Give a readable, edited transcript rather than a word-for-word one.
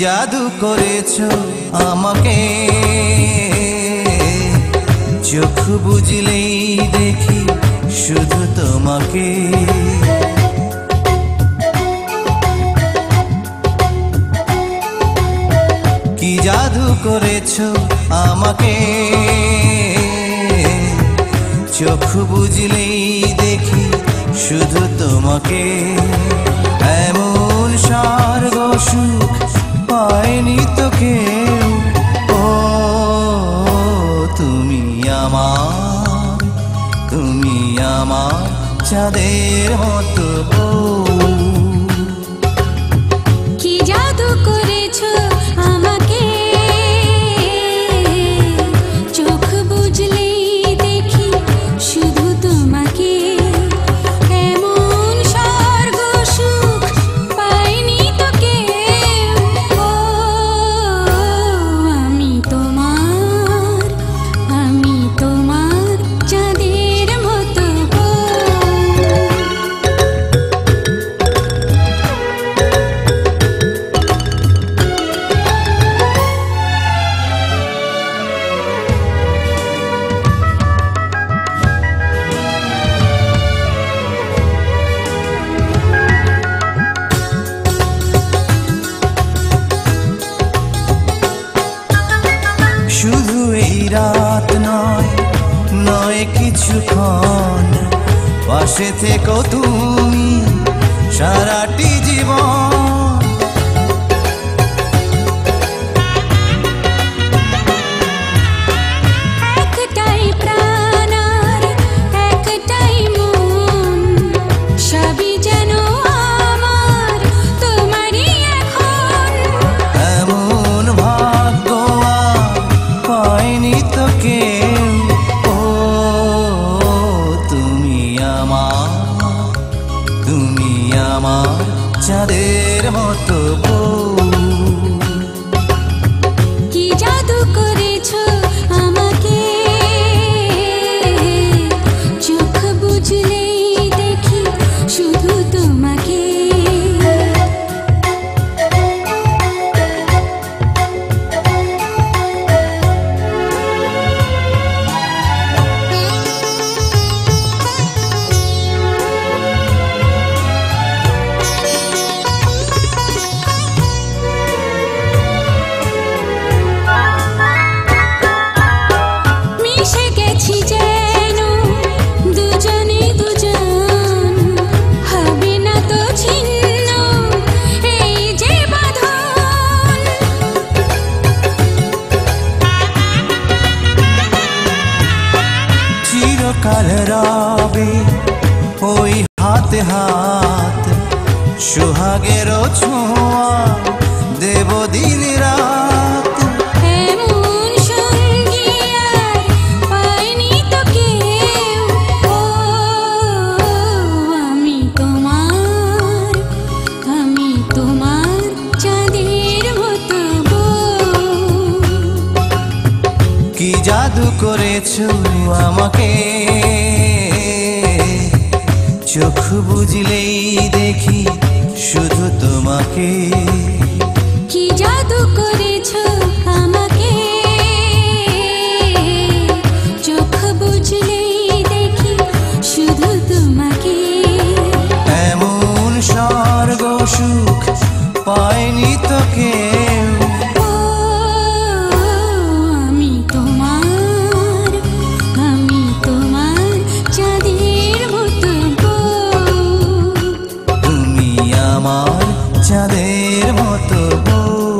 জাদু করেছো আমাকে, চোখ বুঝলেই দেখি শুধু তোমাকে। কি জাদু করেছো আমাকে, চোখ বুঝলেই দেখি শুধু তোমাকে। এমন স্বর্গ সুখ পায়নি তো কেউ। ও তুমি আমার, তুমি আমার চাঁদের মতো বউ। কি জাদু করেছো আমাকে, চোখ বুঝলেই দেখি শুধু তোমাকে। এমন স্বর্গ সুখ পাইনি তো কেউ। ও আমি তোমার, আমি তোমার চাঁদের মতো বউ। শুধু এই রাত নয়, নয় কিছুক্ষণ, পাশে থেকো তুমি সারাটি জীবন। একটাই প্রাণ আর একটাই মন, সবই যেন আমার তোমারই এখন। এমন ভাগ্য আর পায়নি তো কেউ। ও তুমি আমার, তুমি আমার চাঁদের মতো বউ। কি জাদু করেছো আমাকে, চোখ বুঝলেই দেখি শুধু তোমাকে। মিশে গেছি যেন দুজনে দুজন, হবে না তো ছিন্ন এই যে বাঁধন। চিরকাল রবে ওই হাতে হাত, সোহাগের ছোঁয়া দেব দিন রাত। এমন সঙ্গী আর পাইনি তো কেউ। ও আমি তোমার, আমি তোমার চাঁদের মতো বউ। কি জাদু করেছো আমাকে, চোখ বুঝলেই দেখি শুধু তোমাকে। কি জাদু করেছো আমাকে, চোখ বুঝলেই দেখি শুধু তোমাকে। এমন স্বর্গ সুখ পায়নি তো কেউ। ও আমি তোমার, আমি তোমার চাঁদের মতো বউ। তুমি আমার চাঁদের মতো বউ।